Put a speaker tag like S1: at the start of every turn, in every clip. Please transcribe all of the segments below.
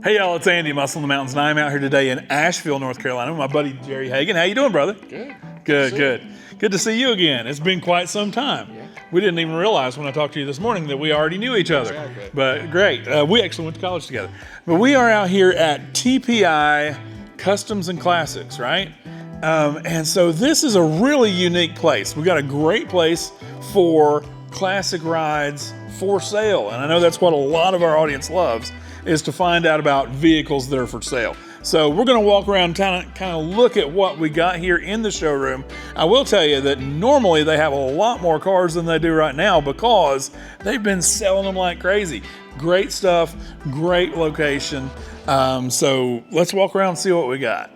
S1: Hey y'all, it's Andy, Muscle in the Mountains, and I'm out here today in Asheville, North Carolina with my buddy Jerry Hagan. How you doing, brother?
S2: Good.
S1: Good to see you again. It's been quite some time.
S2: Yeah.
S1: We didn't even realize when I talked to you this morning that we already knew each other.
S2: Exactly.
S1: But great. We actually went to college together. But we are out here at TPI Customs and Classics, right? And so this is a really unique place. We got a great place for classic rides for sale. And I know that's what a lot of our audience loves, is to find out about vehicles that are for sale. So we're gonna walk around kind of look at what we got here in the showroom. I will tell you that normally they have a lot more cars than they do right now because they've been selling them like crazy. Great stuff, great location. So let's walk around and see what we got.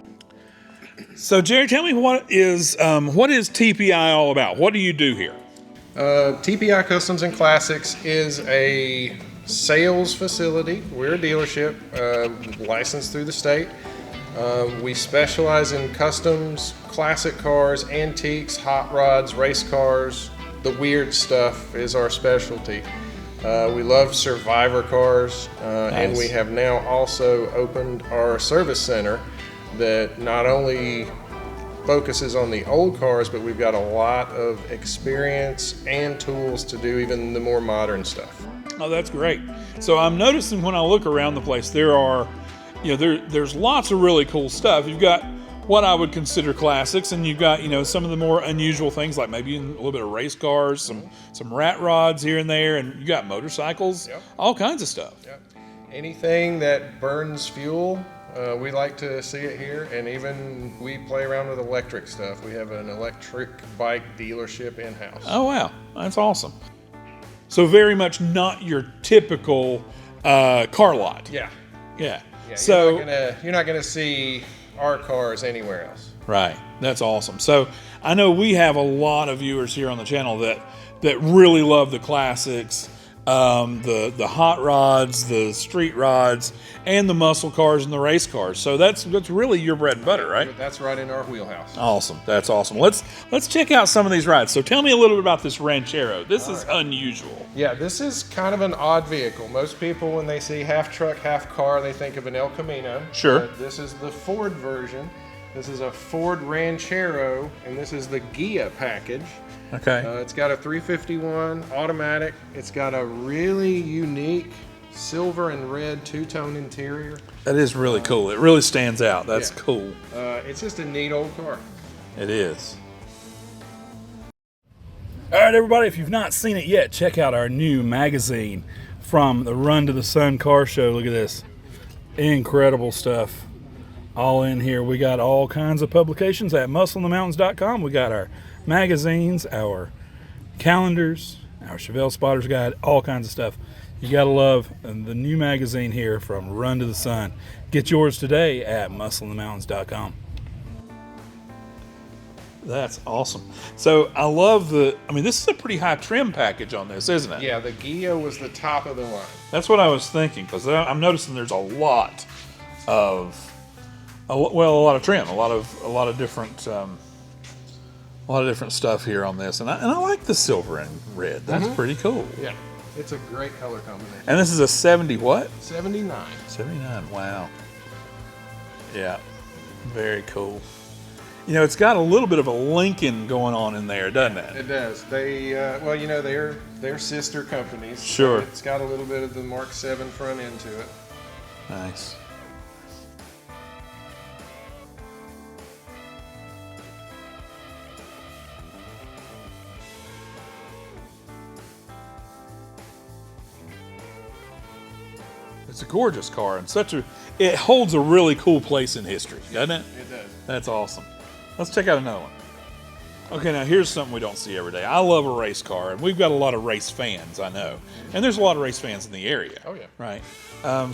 S1: So Jerry, tell me what is TPI all about? What do you do here?
S2: TPI Customs and Classics is a sales facility. We're a dealership licensed through the state. We specialize in customs, classic cars, antiques, hot rods, race cars. The weird stuff is our specialty. We love survivor cars,
S1: Nice.
S2: and we have now also opened our service center that not only focuses on the old cars, but we've got a lot of experience and tools to do even the more modern stuff.
S1: Oh, that's great. So I'm noticing when I look around the place, there's lots of really cool stuff. You've got what I would consider classics, and you've got, some of the more unusual things, like maybe a little bit of race cars, some rat rods here and there, and you got motorcycles,
S2: Yep.
S1: all kinds of stuff.
S2: Yep. Anything that burns fuel, we like to see it here, and even we play around with electric stuff. We have an electric bike dealership in-house.
S1: Oh, wow. That's awesome. So very much not your typical car lot.
S2: Yeah.
S1: Yeah.
S2: Yeah,
S1: So
S2: you're not gonna see our cars anywhere else.
S1: right. That's awesome. So I know we have a lot of viewers here on the channel that really love the classics, the hot rods, the street rods, and the muscle cars and the race cars. So that's really your bread and butter, right?
S2: That's right in our wheelhouse.
S1: Awesome. That's awesome. Let's check out some of these rides. So tell me a little bit about this Ranchero. This is unusual.
S2: Yeah, this is kind of an odd vehicle. Most people, when they see half truck, half car, they think of an El Camino.
S1: Sure.
S2: But this is the Ford version. This is a Ford Ranchero, and this is the Ghia package.
S1: Okay.
S2: It's got a 351 automatic. It's got a really unique silver and red two-tone interior.
S1: That is really cool. It really stands out. That's
S2: Yeah.
S1: cool.
S2: It's just a neat old car.
S1: It is. All right, everybody, if you've not seen it yet, check out our new magazine from the Run to the Sun car show. Look at this. Incredible stuff all in here. We got all kinds of publications at muscleinthemountains.com. We got our magazines, our calendars, our Chevelle Spotter's Guide, all kinds of stuff. You got to love the new magazine here from Run to the Sun. Get yours today at muscleinthemountains.com. That's awesome. So I love this is a pretty high trim package on this, isn't it?
S2: Yeah, the Ghia was the top of the line.
S1: That's what I was thinking, because I'm noticing there's a lot of trim, a lot of different stuff here on this, and I like the silver and red. That's pretty cool.
S2: Yeah, it's a great color combination.
S1: And this is a 70 what?
S2: 79.
S1: 79. Wow. Yeah. Very cool. It's got a little bit of a Lincoln going on in there, doesn't it?
S2: It does. They, they're sister companies.
S1: Sure.
S2: So it's got a little bit of the Mark 7 front end to it.
S1: Nice. It's a gorgeous car, and it holds a really cool place in history, doesn't it?
S2: It does.
S1: That's awesome. Let's check out another one. Okay, now here's something we don't see every day. I love a race car, and we've got a lot of race fans, I know. And there's a lot of race fans in the area.
S2: Oh, yeah.
S1: Right.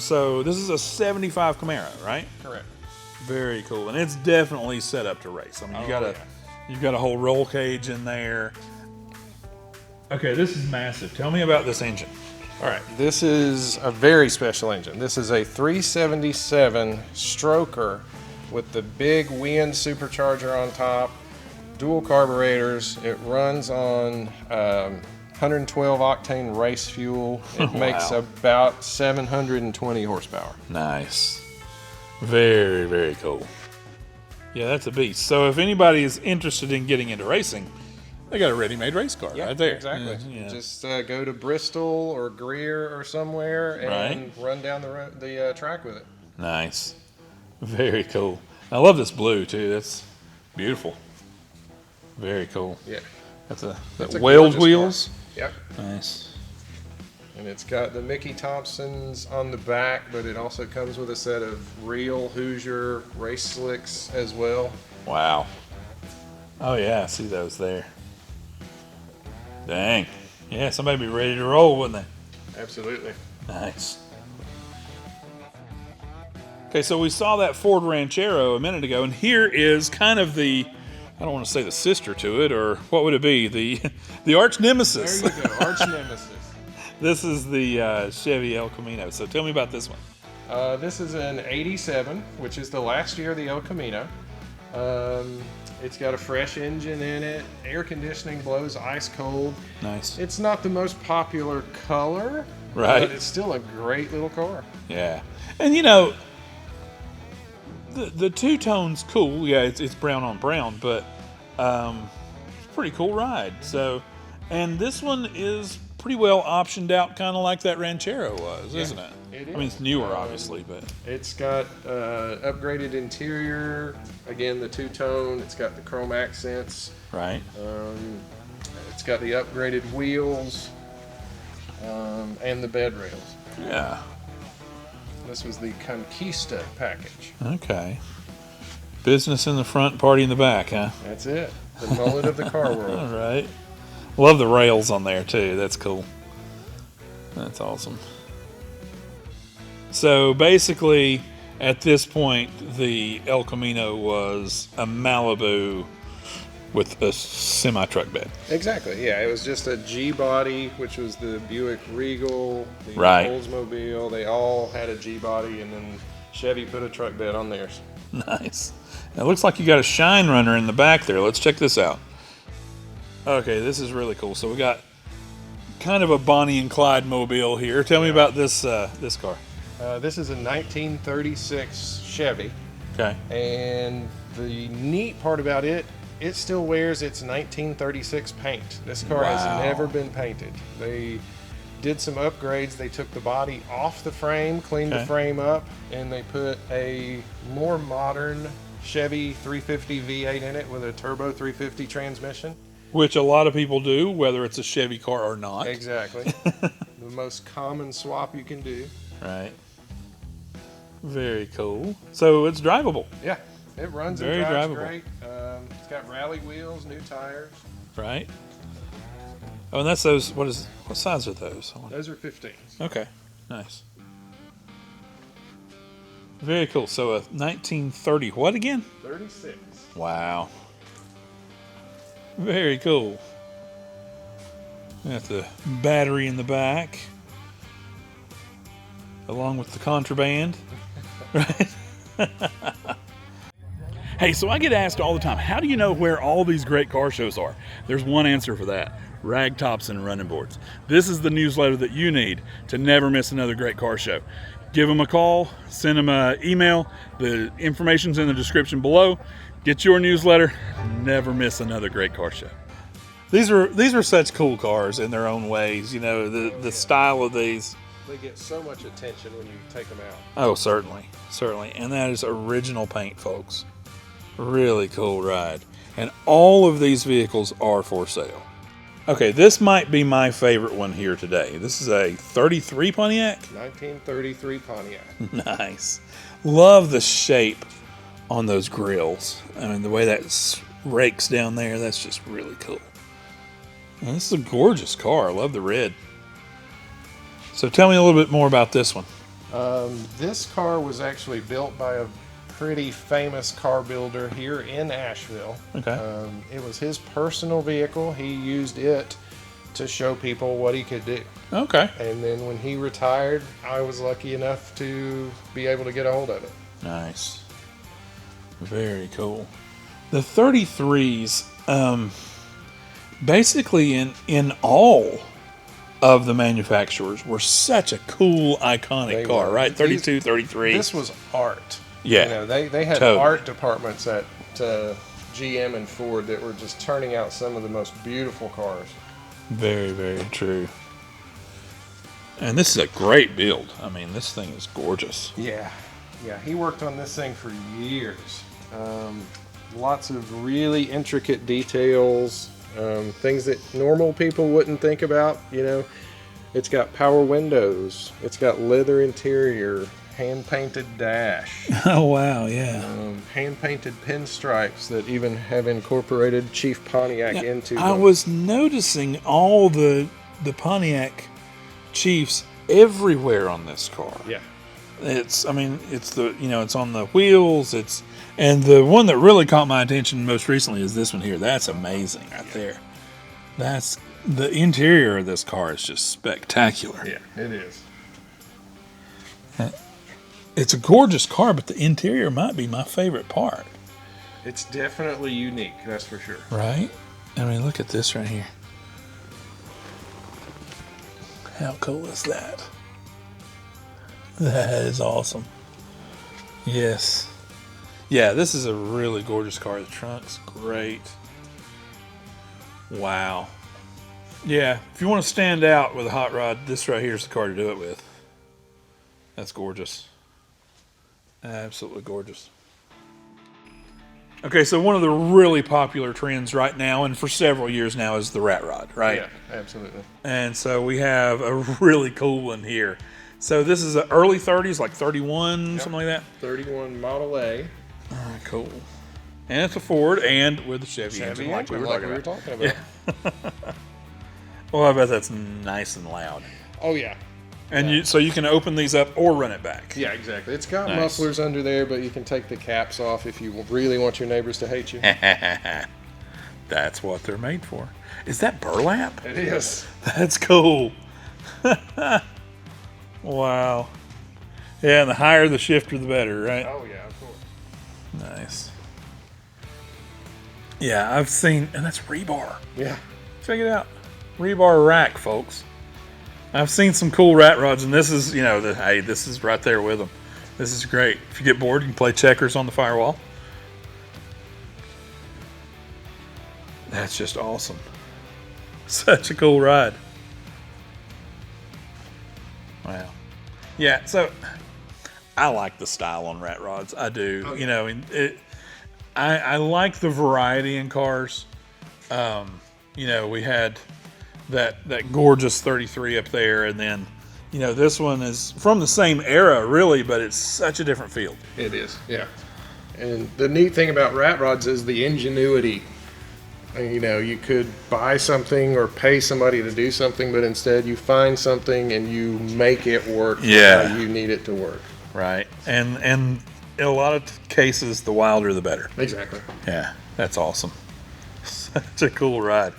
S1: So this is a 75 Camaro, right?
S2: Correct.
S1: Very cool, and it's definitely set up to race. I mean, you've got a whole roll cage in there. Okay, this is massive. Tell me about this engine.
S2: All right, this is a very special engine. This is a 377 stroker with the big Wien supercharger on top, dual carburetors. It runs on 112 octane race fuel. It makes
S1: Wow.
S2: about 720 horsepower.
S1: Nice. Very, very cool. Yeah, that's a beast. So if anybody is interested in getting into racing, they got a ready-made race car right there.
S2: Exactly.
S1: Yeah.
S2: Just go to Bristol or Greer or somewhere and run down the track with it.
S1: Nice. Very cool. I love this blue too. That's beautiful. Very cool.
S2: Yeah.
S1: That's a
S2: It's a
S1: whaled
S2: gorgeous
S1: wheels.
S2: car. Yep.
S1: Nice.
S2: And it's got the Mickey Thompsons on the back, but it also comes with a set of real Hoosier race slicks as well.
S1: Wow. Oh yeah, I see those there. Dang. Yeah, somebody be ready to roll, wouldn't they?
S2: Absolutely.
S1: Nice. Okay, so we saw that Ford Ranchero a minute ago, and here is kind of the, I don't want to say the sister to it, or what would it be? The arch nemesis.
S2: There you go, arch nemesis.
S1: This is the Chevy El Camino. So tell me about this one.
S2: This is an 87, which is the last year of the El Camino. It's got a fresh engine in it. Air conditioning blows ice cold.
S1: Nice.
S2: It's not the most popular color,
S1: Right.
S2: but it's still a great little car.
S1: Yeah. And you know, the two-tone's cool. Yeah, it's brown on brown, but it's a pretty cool ride. So, and this one is pretty well optioned out, kind of like that Ranchero was, isn't it?
S2: It is.
S1: I mean, it's newer, obviously, but
S2: It's got upgraded interior. Again, the two-tone. It's got the chrome accents.
S1: right.
S2: It's got the upgraded wheels and the bed rails.
S1: Yeah.
S2: This was the Conquista package.
S1: Okay. Business in the front, party in the back, huh?
S2: That's it. The mullet of the car
S1: All
S2: world.
S1: right. Love the rails on there too. That's cool. That's awesome. So basically, at this point, the El Camino was a Malibu with a semi-truck bed.
S2: Exactly. Yeah, it was just a G body, which was the Buick Regal, the
S1: Right.
S2: Oldsmobile. They all had a G body, and then Chevy put a truck bed on theirs.
S1: Nice. It looks like you got a shine runner in the back there. Let's check this out. Okay, this is really cool. So we got kind of a Bonnie and Clyde mobile here. Tell me about this this car.
S2: This is a 1936 Chevy,
S1: Okay.
S2: and the neat part about it, it still wears its 1936 paint. This car has
S1: Wow.
S2: never been painted. They did some upgrades. They took the body off the frame, cleaned
S1: Okay.
S2: the frame up, and they put a more modern Chevy 350 V8 in it with a turbo 350 transmission.
S1: Which a lot of people do, whether it's a Chevy car or not.
S2: Exactly. The most common swap you can do.
S1: Right. Very cool. So it's drivable,
S2: Yeah, it runs
S1: Very
S2: and drives
S1: drivable.
S2: great. It's got rally wheels, new tires.
S1: right? Oh, and that's those. What size are those?
S2: Those are 15s.
S1: Okay, nice. Very cool. So a 1930 what again?
S2: 36.
S1: Wow. Very cool. Got the battery in the back, along with the contraband. Right? Hey, so I get asked all the time, how do you know where all these great car shows are? There's one answer for that. Ragtops and Running Boards. This is the newsletter that you need to never miss another great car show. Give them a call, send them an email. The information's in the description below. Get your newsletter. Never miss another great car show. These are such cool cars in their own ways. You know, the style of these.
S2: They get so much attention when you take them out.
S1: Oh, certainly. And that is original paint, folks. Really cool ride. And all of these vehicles are for sale. Okay, this might be my favorite one here today. This is a 33 Pontiac.
S2: 1933 Pontiac.
S1: Nice. Love the shape on those grills. I mean, the way that rakes down there, that's just really cool. And this is a gorgeous car. I love the red. So tell me a little bit more about this one.
S2: This car was actually built by a pretty famous car builder here in Asheville.
S1: Okay.
S2: It was his personal vehicle. He used it to show people what he could do.
S1: Okay.
S2: And then when he retired, I was lucky enough to be able to get a hold of it.
S1: Nice. Very cool. The 33s, basically in all of the manufacturers were such a cool, iconic
S2: They
S1: car,
S2: were.
S1: right? 32, 33.
S2: This was art.
S1: Yeah.
S2: You know, they had
S1: Totally.
S2: art departments at GM and Ford that were just turning out some of the most beautiful cars.
S1: Very, very true. And this is a great build. I mean, this thing is gorgeous.
S2: Yeah. Yeah, he worked on this thing for years. Lots of really intricate details, things that normal people wouldn't think about. You know, it's got power windows, it's got leather interior, hand-painted dash,
S1: Oh, wow, yeah.
S2: hand-painted pinstripes that even have incorporated Chief Pontiac into
S1: I
S2: them.
S1: was noticing all the Pontiac Chiefs everywhere on this car.
S2: Yeah.
S1: It's it's on the wheels. And the one that really caught my attention most recently is this one here. That's amazing right there. That's the interior of this car is just spectacular.
S2: Yeah, it is.
S1: It's a gorgeous car, but the interior might be my favorite part.
S2: It's definitely unique, that's for sure.
S1: Right? I mean, look at this right here. How cool is that? That is awesome. Yes. Yeah, this is a really gorgeous car. The trunk's great. Wow. Yeah, if you want to stand out with a hot rod, this right here is the car to do it with. That's gorgeous. Absolutely gorgeous. Okay, so one of the really popular trends right now, and for several years now, is the rat rod, right?
S2: Yeah, absolutely.
S1: And so we have a really cool one here. So this is an early 30s, like 31, something like that.
S2: 31 Model A.
S1: Cool. And it's a Ford and with a Chevy engine, like we were talking about. Well, I bet that's nice and loud.
S2: Oh, yeah.
S1: And so you can open these up or run it back.
S2: Yeah, exactly. It's got
S1: Nice.
S2: mufflers under there, but you can take the caps off if you really want your neighbors to hate you.
S1: That's what they're made for. Is that burlap?
S2: It is.
S1: That's cool. Wow. Yeah, and the higher the shifter, the better, right?
S2: Oh, yeah, of course.
S1: Nice. Yeah, I've seen, and that's rebar.
S2: Yeah.
S1: Check it out. Rebar rack, folks. I've seen some cool rat rods, and this is, hey, this is right there with them. This is great. If you get bored, you can play checkers on the firewall. That's just awesome. Such a cool ride. Wow. Yeah, so I like the style on rat rods. I do.
S2: Oh, yeah.
S1: I like the variety in cars. We had that gorgeous 33 up there, and then this one is from the same era really, but it's such a different field.
S2: It is, yeah. And the neat thing about rat rods is the ingenuity. You could buy something or pay somebody to do something, but instead you find something and you make it work how you need it to work.
S1: Right. And in a lot of cases, the wilder the better.
S2: Exactly.
S1: Yeah, that's awesome. Such a cool ride.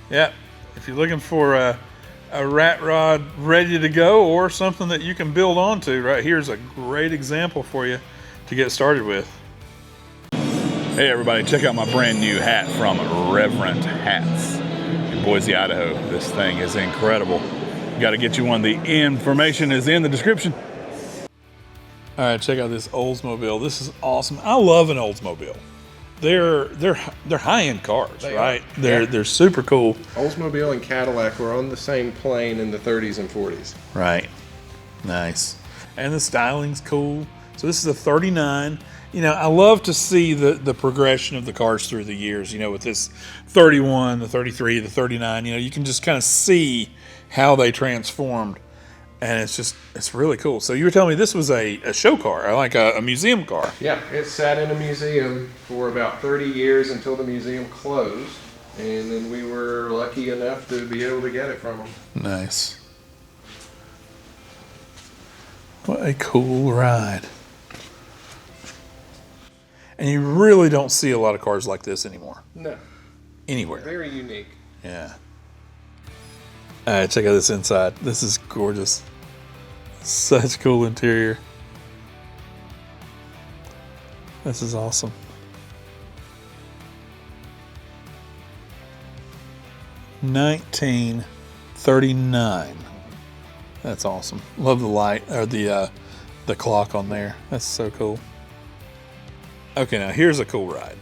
S1: Yeah, if you're looking for a rat rod ready to go or something that you can build onto, right here's a great example for you to get started with. Hey everybody, check out my brand new hat from Reverent Hats in Boise, Idaho. This thing is incredible. Got to get you one. The information is in the description. All right, check out this Oldsmobile. This is awesome. I love an Oldsmobile. They're high-end cars, right? They're super cool.
S2: Oldsmobile and Cadillac were on the same plane in the 30s and 40s.
S1: Right. Nice. And the styling's cool. So this is a 39. I love to see the progression of the cars through the years, with this 31, the 33, the 39, you can just kind of see how they transformed. And it's really cool. So you were telling me this was a show car, like a museum car.
S2: Yeah, it sat in a museum for about 30 years until the museum closed. And then we were lucky enough to be able to get it from them.
S1: Nice. What a cool ride. And you really don't see a lot of cars like this anymore.
S2: No.
S1: Anywhere.
S2: Very unique.
S1: Yeah. All right, check out this inside. This is gorgeous. Such cool interior. This is awesome. 1939. That's awesome. Love the light, or the clock on there. That's so cool. Okay, now here's a cool ride.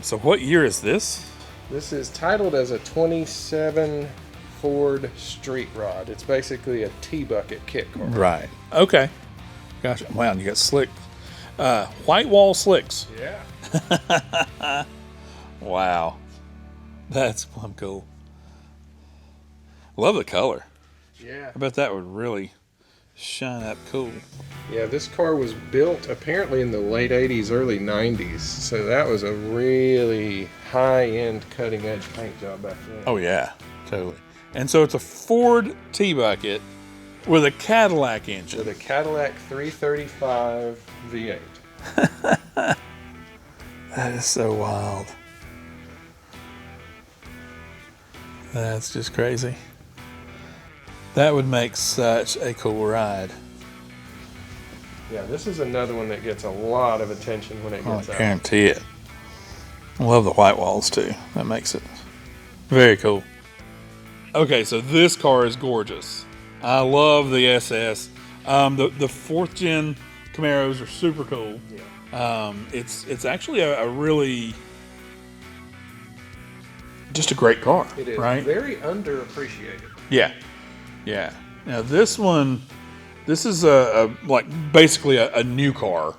S1: So what year is this?
S2: This is titled as a 27 Ford Street Rod. It's basically a T-bucket kit car.
S1: Right. Okay. Gotcha. Wow, and you got slick, white wall slicks.
S2: Yeah.
S1: Wow. That's plumb cool. Love the color.
S2: Yeah.
S1: I bet that would really shine up cool.
S2: Yeah, this car was built apparently in the late 80s, early 90s. So that was a really high-end, cutting-edge paint job back then.
S1: Oh, yeah. Totally. And so it's a Ford T-bucket with a Cadillac engine.
S2: With a Cadillac 335 V8.
S1: That is so wild. That's just crazy. That would make such a cool ride.
S2: Yeah, this is another one that gets a lot of attention when it
S1: I
S2: gets out.
S1: guarantee it. I love the white walls too. That makes it very cool. Okay, so this car is gorgeous. I love the SS. The fourth gen Camaros are super cool.
S2: Yeah.
S1: It's actually a really just a great car.
S2: It is
S1: right?
S2: very underappreciated.
S1: Yeah, yeah. Now this one, this is like basically a new car,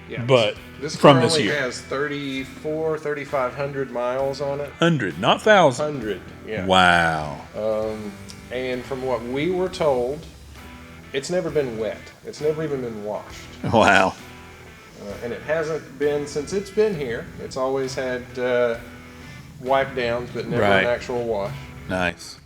S2: Yeah.
S1: but
S2: This
S1: from
S2: car
S1: this
S2: only
S1: year.
S2: has 3,500 miles on it.
S1: 100, not 1,000.
S2: 100, yeah.
S1: Wow.
S2: And from what we were told, it's never been wet. It's never even been washed.
S1: Wow.
S2: And it hasn't been since it's been here. It's always had wipe downs, but never
S1: Right.
S2: an actual wash.
S1: Nice.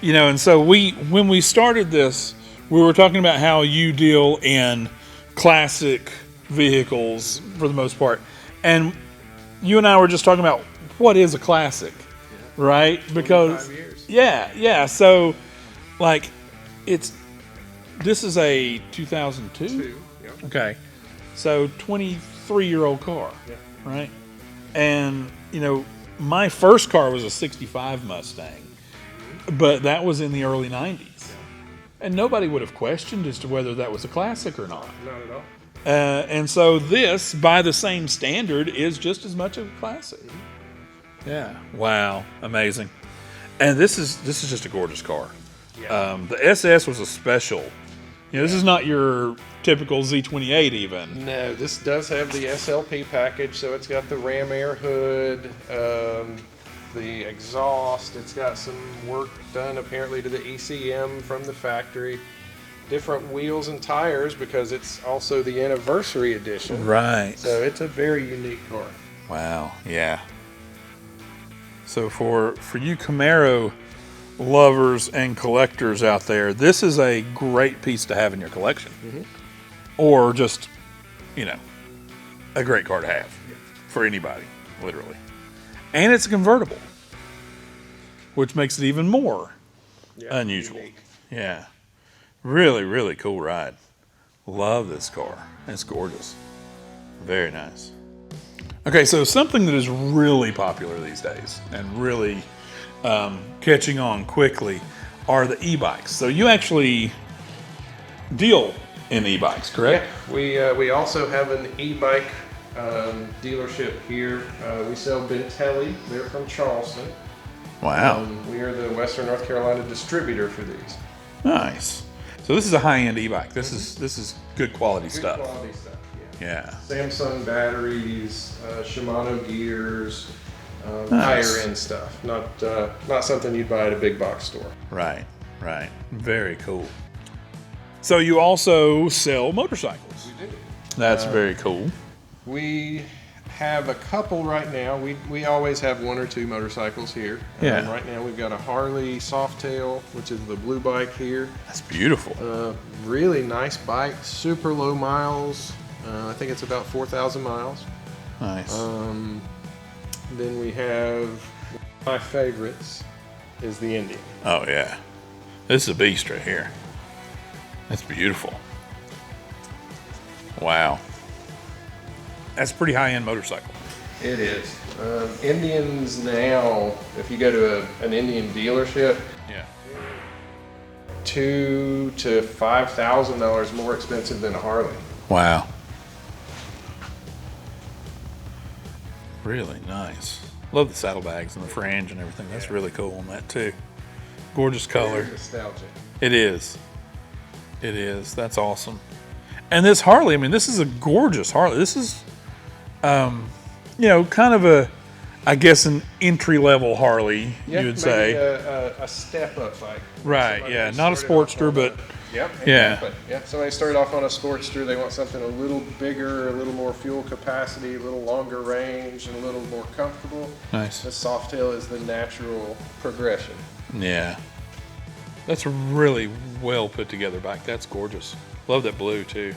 S1: You know, and so when we started this, we were talking about how you deal in classic vehicles for the most part. And you and I were just talking about what is a classic, right? Because
S2: 25 years.
S1: yeah. So like this is a 2002.
S2: Yeah.
S1: Okay. So 23-year-old car,
S2: Yeah.
S1: right? And you know, my first car was a 65 Mustang, but that was in the early 90s. And nobody would have questioned as to whether that was a classic or not.
S2: Not at all.
S1: And so this, by the same standard, is just as much of a classic. Yeah. Wow. Amazing. And this is just a gorgeous car.
S2: Yeah.
S1: The SS was a special. You know, this is not your typical Z28 even.
S2: No, this does have the SLP package, so it's got the ram air hood, the exhaust. It's got some work done apparently to the ECM from the factory. Different wheels and tires because it's also the anniversary edition.
S1: Right.
S2: So it's a very unique car.
S1: Wow. Yeah. So for you Camaro lovers and collectors out there, this is a great piece to have in your collection.
S2: Mhm.
S1: Or just, you know, a great car to have for anybody, literally. And it's convertible, which makes it even more unusual.
S2: Unique.
S1: Yeah. Really, really cool ride. Love this car. It's gorgeous. Very nice. Okay, so something that is really popular these days and really catching on quickly are the e-bikes. So you actually deal in e-bikes, correct?
S2: Yeah, we also have an e-bike dealership here. We sell Bentelli. They're from Charleston.
S1: Wow.
S2: We are the Western North Carolina distributor for these.
S1: Nice. So this is a high-end e-bike. This is good quality
S2: Good
S1: stuff.
S2: quality stuff. Yeah.
S1: Yeah.
S2: Samsung batteries, Shimano gears,
S1: Nice.
S2: higher end stuff. Not something you'd buy at a big box store.
S1: Right. Right. Very cool. So you also sell motorcycles.
S2: We do.
S1: That's very cool.
S2: We have a couple right now. We always have one or two motorcycles here.
S1: Yeah.
S2: Right now we've got a Harley Softail, which is the blue bike here.
S1: That's beautiful.
S2: Really nice bike, super low miles. I think it's about 4,000 miles.
S1: Nice.
S2: Then we have my favorites is the Indian.
S1: Oh yeah. This is a beast right here. That's beautiful. Wow. That's a pretty high-end motorcycle.
S2: It is. Indians now, if you go to an Indian dealership,
S1: Yeah.
S2: $2,000 to $5,000 more expensive than a Harley.
S1: Wow. Really nice. Love the saddlebags and the fringe and everything. That's really cool on that too. Gorgeous color.
S2: Very nostalgic.
S1: It is. It is. That's awesome. And this Harley, I mean, this is a gorgeous Harley. This is, you know, kind of a, I guess, an entry-level Harley, you would say.
S2: A step-up bike.
S1: Right, yeah. Not a Sportster, but...
S2: Yep,
S1: yeah.
S2: exactly. Yeah, somebody started off on a Sportster. They want something a little bigger, a little more fuel capacity, a little longer range, and a little more comfortable.
S1: Nice.
S2: The Softail is the natural progression.
S1: Yeah. That's a really well put together bike. That's gorgeous. Love that blue too.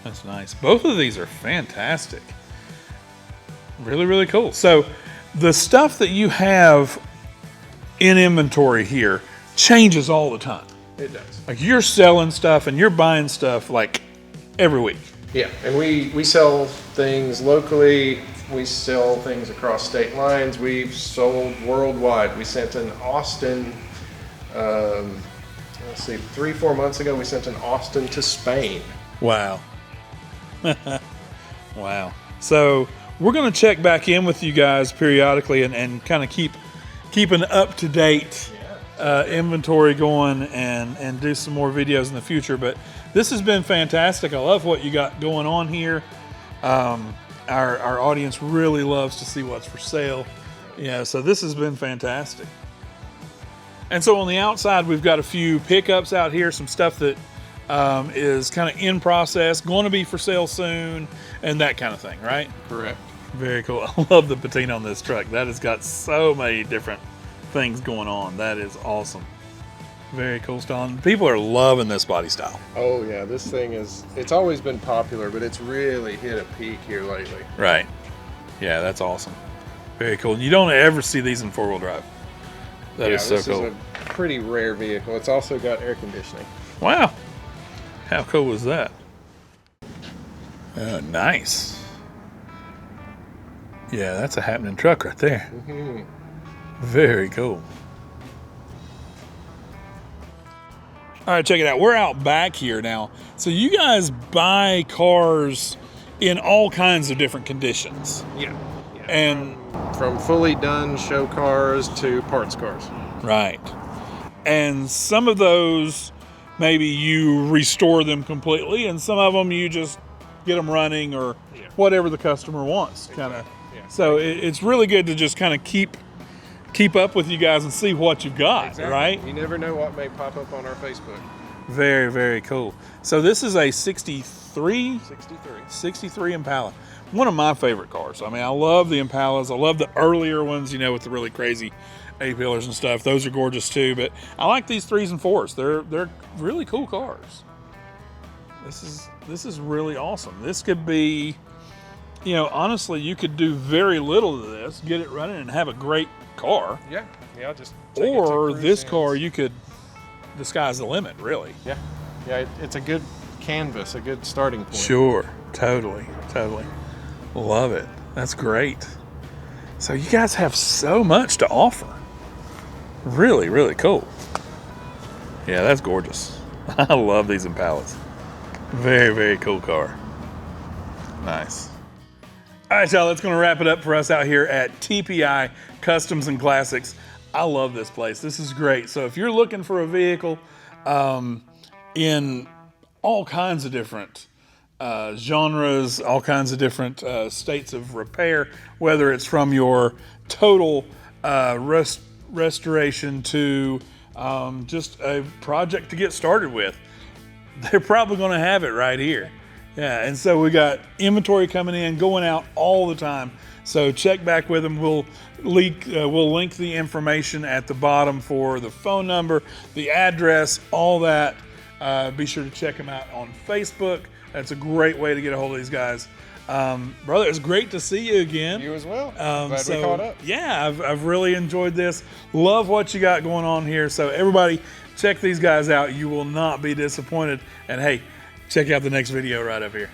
S1: That's nice. Both of these are fantastic. Really, really cool. So the stuff that you have in inventory here changes all the time.
S2: It does.
S1: Like you're selling stuff and you're buying stuff like every week.
S2: Yeah, and we sell things locally. We sell things across state lines. We've sold worldwide. We sent an Austin, let's see, 3-4 months ago, we sent an Austin to Spain.
S1: Wow. Wow. So we're going to check back in with you guys periodically and kind of keep an up-to-date inventory going and do some more videos in the future. But this has been fantastic. I love what you got going on here. Our audience really loves to see what's for sale. Yeah, so this has been fantastic. And so on the outside, we've got a few pickups out here, some stuff that is kind of in process, going to be for sale soon, and that kind of thing, right?
S2: Correct.
S1: Very cool. I love the patina on this truck. That has got so many different things going on. That is awesome. Very cool style. People are loving this body style.
S2: Oh yeah, this thing it's always been popular, but it's really hit a peak here lately.
S1: Right. Yeah, that's awesome. Very cool. You don't ever see these in four-wheel drive. That is so cool.
S2: This is a pretty rare vehicle. It's also got air conditioning.
S1: Wow. How cool was that? Nice. Yeah, that's a happening truck right there. Very cool. All right, check it out. We're out back here now. So you guys buy cars in all kinds of different conditions.
S2: Yeah.
S1: And
S2: from fully done show cars to parts cars.
S1: right. And some of those, maybe you restore them completely, and some of them you just get them running or whatever the customer wants, kind of.
S2: Yeah.
S1: So it's really good to just kind of keep up with you guys and see what you've got, right?
S2: You never know what may pop up on our Facebook.
S1: Very, very cool. So this is a 63 Impala. One of my favorite cars. I mean, I love the Impalas. I love the earlier ones, you know, with the really crazy A-pillars and stuff. Those are gorgeous too, but I like these 3s and 4s. They're really cool cars. This is really awesome. This could be, you know, honestly, you could do very little to this, get it running and have a great car.
S2: Yeah, just
S1: or this car, you could, the sky's the limit, really.
S2: Yeah, it's a good canvas, a good starting point.
S1: Sure, totally. Love it. That's great. So you guys have so much to offer. Really, really cool. Yeah, that's gorgeous. I love these Impalas. Very, very cool car. Nice. All right, y'all, that's going to wrap it up for us out here at TPI Customs and Classics. I love this place. This is great. So if you're looking for a vehicle in all kinds of different genres, all kinds of different states of repair, whether it's from your total restoration to just a project to get started with, they're probably going to have it right here. Yeah, and so we got inventory coming in, going out all the time. So check back with them. We'll link the information at the bottom for the phone number, the address, all that. Be sure to check them out on Facebook. That's a great way to get a hold of these guys. Brother, it's great to see you again.
S2: You as well. Glad we caught up.
S1: Yeah, I've really enjoyed this. Love what you got going on here. So everybody, check these guys out. You will not be disappointed. And hey, check out the next video right up here.